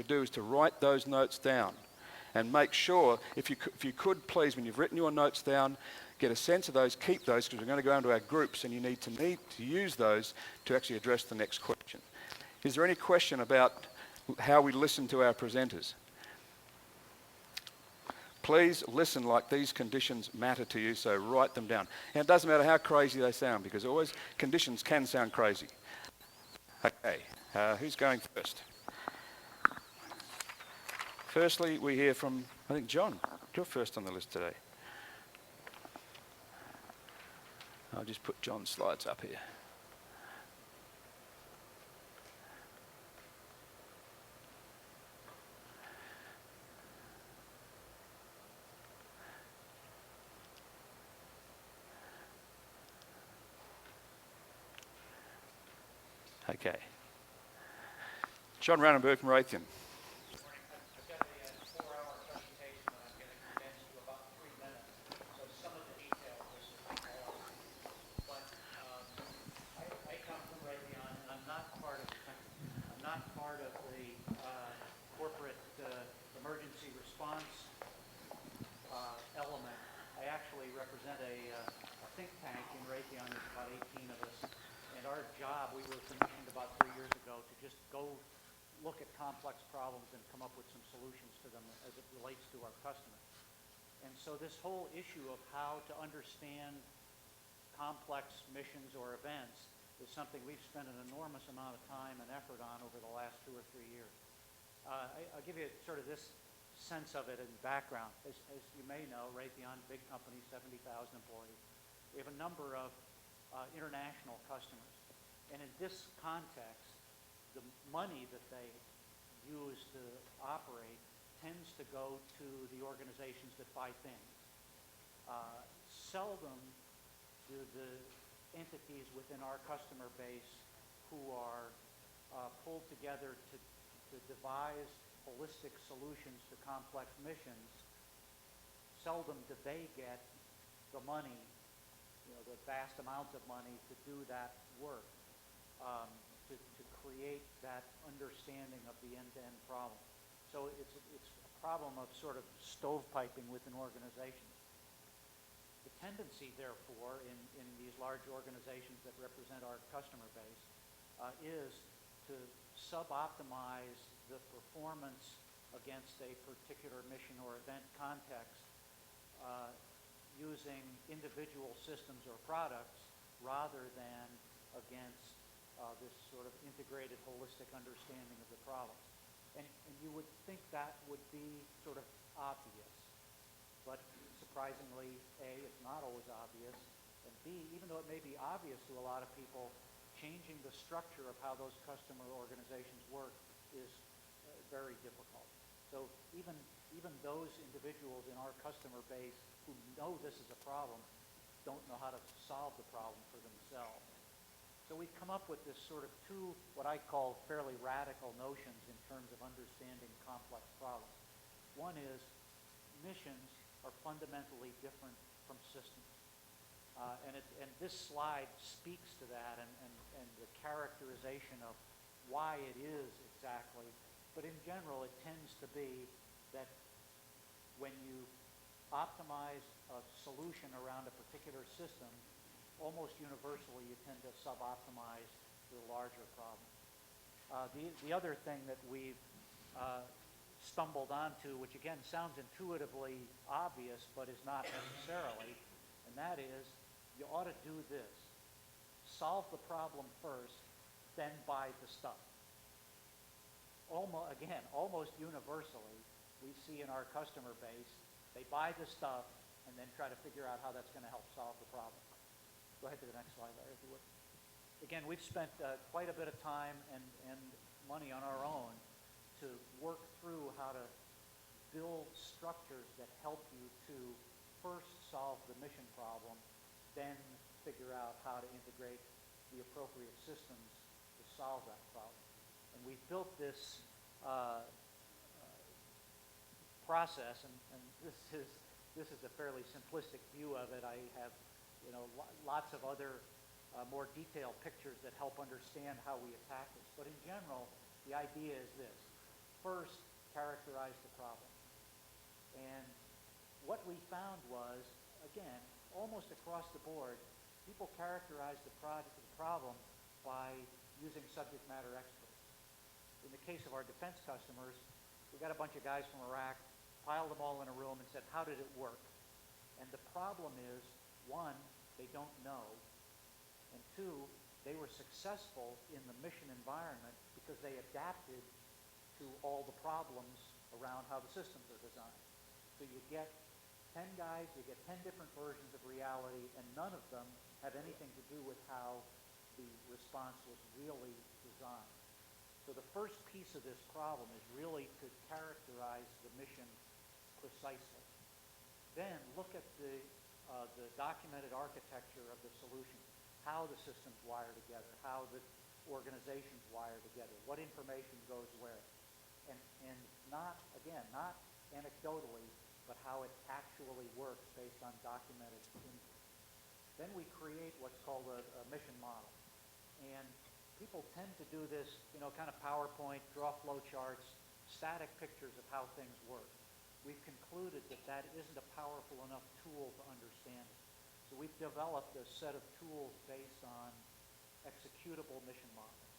to do is to write those notes down and make sure, if you could please, when you've written your notes down, get a sense of those, keep those, because we're going to go into our groups and you need to use those to actually address the next question. Is there any question about how we listen to our presenters? Please listen like these conditions matter to you, so write them down. And it doesn't matter how crazy they sound, because always conditions can sound crazy. Okay, who's going first? Firstly, we hear from, I think, John. You're first on the list today. I'll just put John's slides up here. Okay. John Rannenberg from Raytheon. I've got a 4-hour presentation that I'm going to condense to about 3 minutes, so some of the detail just is lost. But I come from Raytheon, and I'm not part of the corporate emergency response element. I actually represent a think tank in Raytheon. There's about 18 of us. And our job, we were commissioned about 3 years ago to just go look at complex problems and come up with some solutions to them as it relates to our customers. And so this whole issue of how to understand complex missions or events is something we've spent an enormous amount of time and effort on over the last 2 or 3 years. I'll give you sort of this sense of it in background. As you may know, Raytheon, big company, 70,000 employees. We have a number of international customers. And in this context, the money that they use to operate tends to go to the organizations that buy things. Seldom do the entities within our customer base who are pulled together to devise holistic solutions to complex missions, seldom do they get the money, the vast amounts of money to do that work, to create that understanding of the end-to-end problem. So it's a problem of sort of stovepiping within organizations. The tendency, therefore, in these large organizations that represent our customer base is to sub-optimize the performance against a particular mission or event context using individual systems or products rather than against this sort of integrated, holistic understanding of the problem. And you would think that would be sort of obvious. But surprisingly, A, it's not always obvious, and B, even though it may be obvious to a lot of people, changing the structure of how those customer organizations work is very difficult. So even those individuals in our customer base who know this is a problem don't know how to solve the problem for themselves. So we've come up with this sort of two, what I call fairly radical notions in terms of understanding complex problems. One is missions are fundamentally different from systems. And this slide speaks to that and the characterization of why it is exactly. But in general, it tends to be that when you optimize a solution around a particular system, almost universally you tend to sub-optimize the larger problem. The other thing that we've stumbled onto, which again sounds intuitively obvious but is not necessarily, and that is you ought to do this. Solve the problem first, then buy the stuff. Almost universally, we see in our customer base, they buy the stuff and then try to figure out how that's going to help solve the problem. Go ahead to the next slide, Larry, if you would. Again, we've spent quite a bit of time and money on our own to work through how to build structures that help you to first solve the mission problem, then figure out how to integrate the appropriate systems to solve that problem. And we've built this process, and this is a fairly simplistic view of it. I have lots of other more detailed pictures that help understand how we attack this. But in general, the idea is this. first characterize the problem. And what we found was, again, almost across the board, people characterize the problem by using subject matter experts. In the case of our defense customers, we got a bunch of guys from Iraq, piled them all in a room and said, how did it work? And the problem is, one, they don't know, and two, they were successful in the mission environment because they adapted to all the problems around how the systems are designed. So you get 10 guys, you get 10 different versions of reality, and none of them have anything to do with how the response was really designed. So the first piece of this problem is really to characterize the mission precisely. Then look at the documented architecture of the solution, how the systems wire together, how the organizations wire together, what information goes where. And not, again, not anecdotally, but how it actually works based on documented input. Then we create what's called a mission model. And people tend to do this, kind of PowerPoint, draw flow charts, static pictures of how things work. We've concluded that that isn't a powerful enough tool to understand it. So we've developed a set of tools based on executable mission models.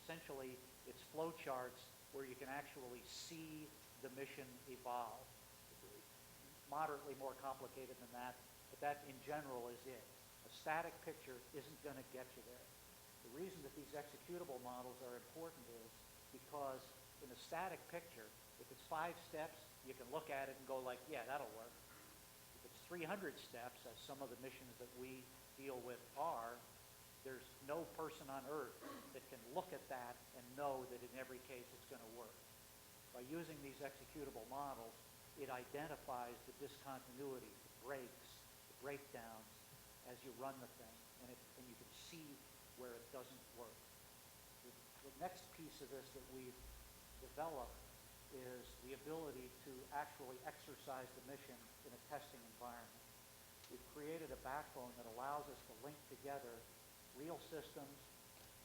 Essentially, it's flow charts where you can actually see the mission evolve. Moderately more complicated than that, but that in general is it. A static picture isn't going to get you there. The reason that these executable models are important is because in a static picture, if it's 5 steps, you can look at it and go like, yeah, that'll work. If it's 300 steps, as some of the missions that we deal with are, there's no person on earth that can look at that and know that in every case it's going to work. By using these executable models, it identifies the discontinuity, the breaks, the breakdowns as you run the thing, and you can see where it doesn't work. The next piece of this that we've developed is the ability to actually exercise the mission in a testing environment. We've created a backbone that allows us to link together real systems,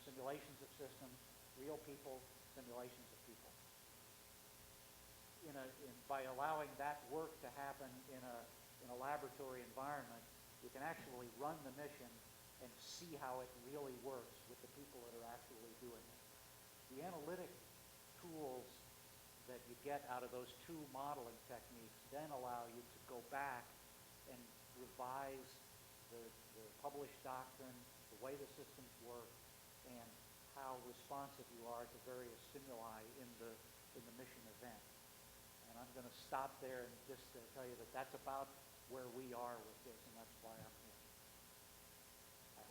simulations of systems, real people, simulations of people. By allowing that work to happen in a laboratory environment, we can actually run the mission and see how it really works with the people that are actually doing it. The analytic tools that you get out of those 2 modeling techniques then allow you to go back and revise the published doctrine, the way the systems work, and how responsive you are to various stimuli in the mission event. And I'm going to stop there and just tell you that that's about where we are with this, and that's why I'm here. I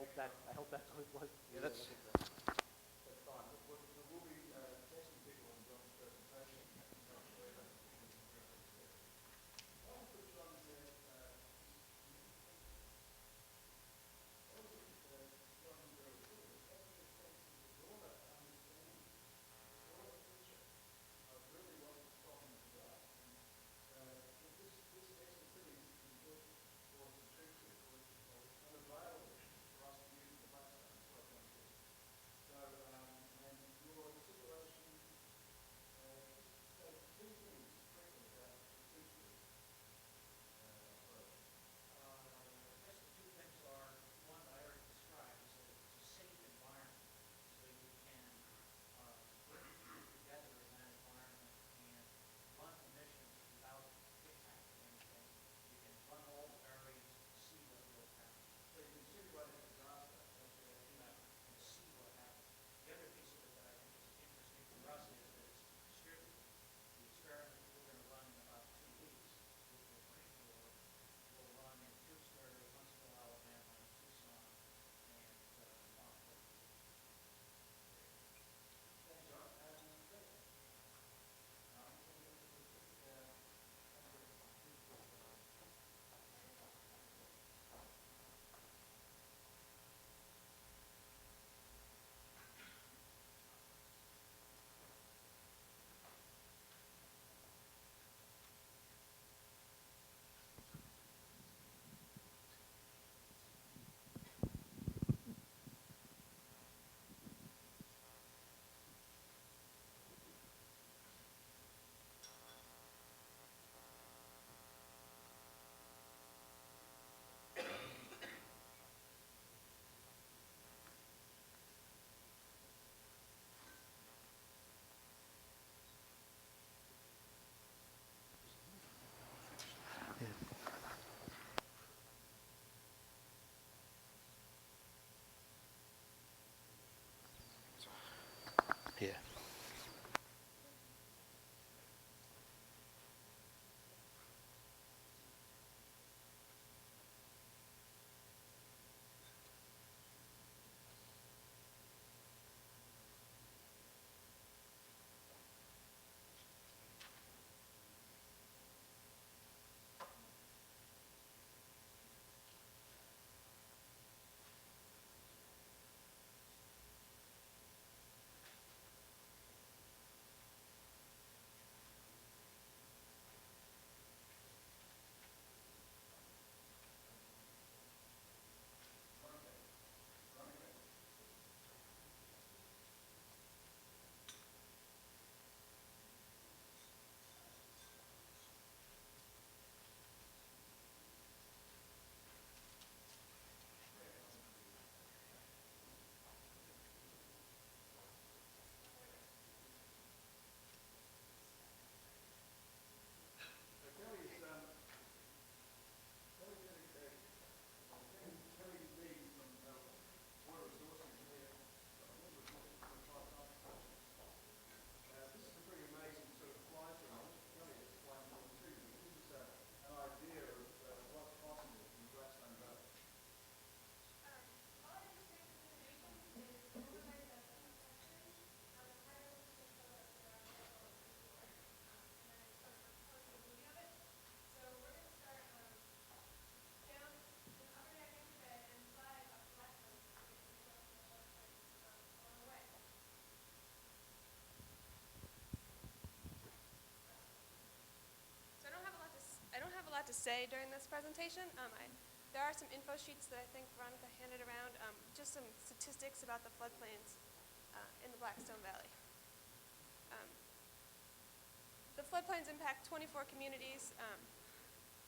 hope that's what Yeah, that's looking for. that's fine. We will be testing people on John's presentation. One of the ones that John very good is having a sense of the broader understanding, broader picture of really what the problem is about. This expertise is built for the tricks, or it's unavailable for us to use the Blackstone, so I don't think. say during this presentation. There are some info sheets that I think Veronica handed around, just some statistics about the floodplains in the Blackstone Valley. The floodplains impact 24 communities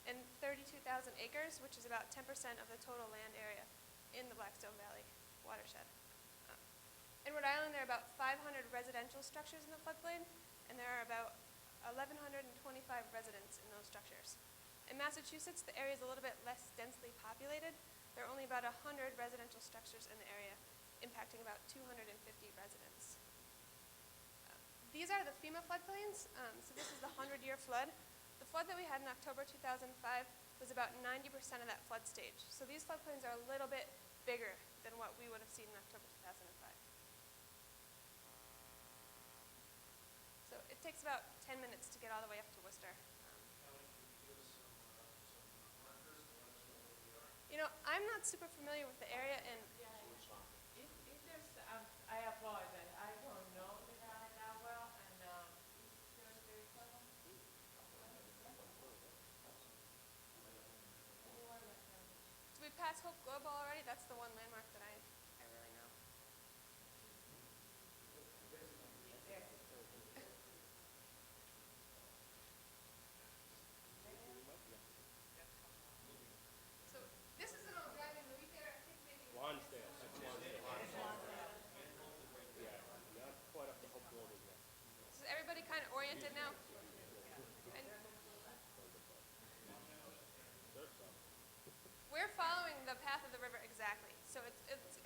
and 32,000 acres, which is about 10% of the total land area in the Blackstone Valley watershed. In Rhode Island, there are about 500 residential structures in the floodplain, and there are about 1,125 residents in those structures. In Massachusetts, the area is a little bit less densely populated. There are only about 100 residential structures in the area, impacting about 250 residents. These are the FEMA floodplains. So this is the 100-year flood. The flood that we had in October 2005 was about 90% of that flood stage. So these floodplains are a little bit bigger than what we would have seen in October 2005. So it takes about 10 minutes to get all the way up to Worcester. Kelly, can you give us some markers to let us know where we are? You know, I'm not super familiar with the area, and If there's, I apologize, I don't know the valley that well, and there's very close. do we pass Hope Global already? That's the one landmark that I really know. So this is an old driving movie theater. I think maybe Lonsdale, that's Lonsdale. Yeah, not quite up to Hope Global yet. is everybody kind of oriented now? And we're following the path of the river exactly. So it's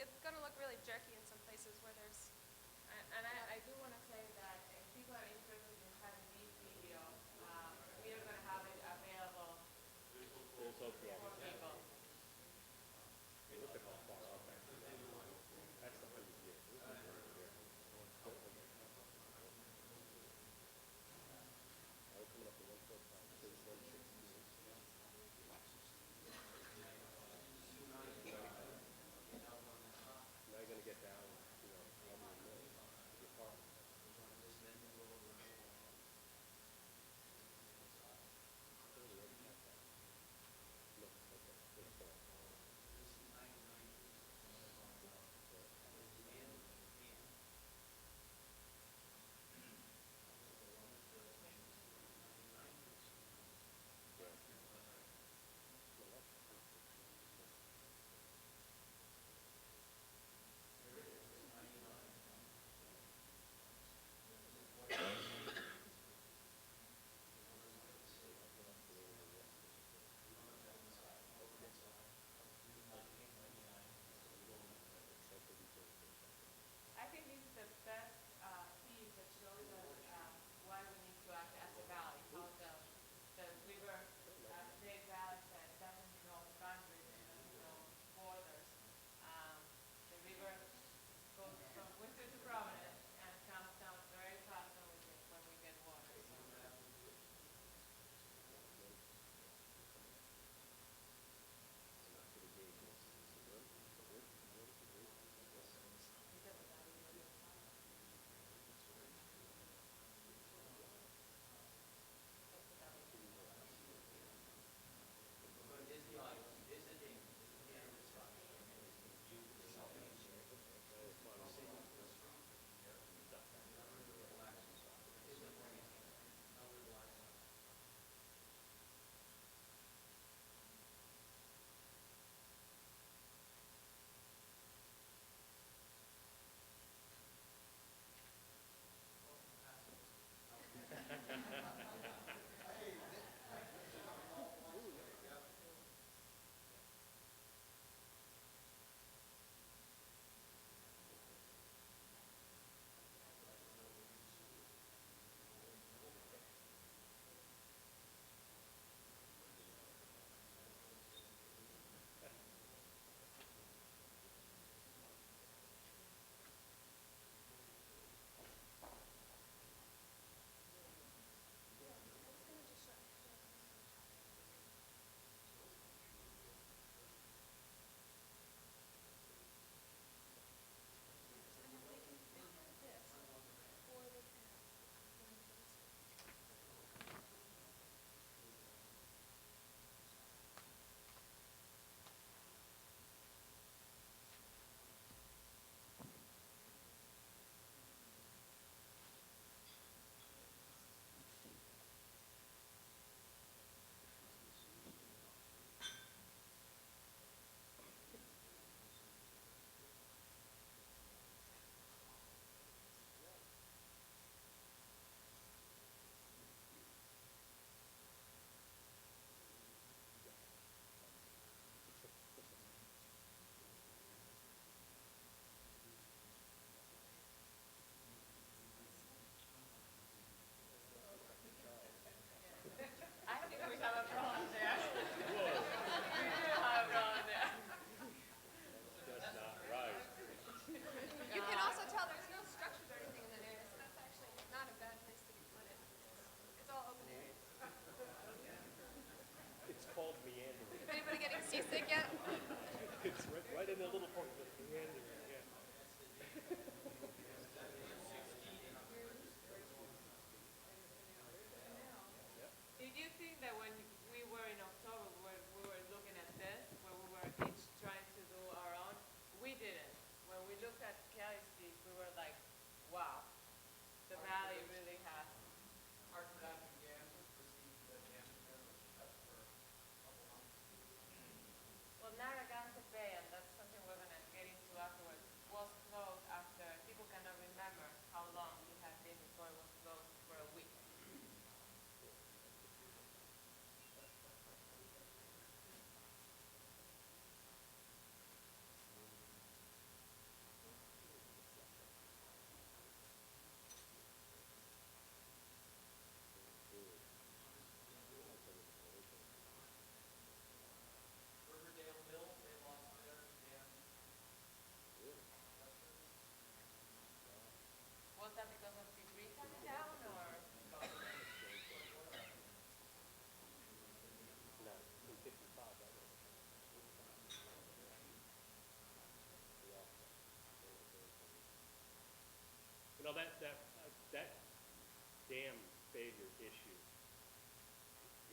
dam failure issue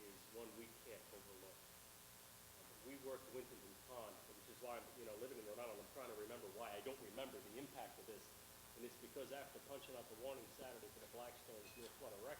is one we can't overlook. We worked Winterton Pond, which is why I'm, living in Rhode Island, I'm trying to remember why I don't remember the impact of this. And it's because after punching out the warning Saturday for the Blackstone's near flood of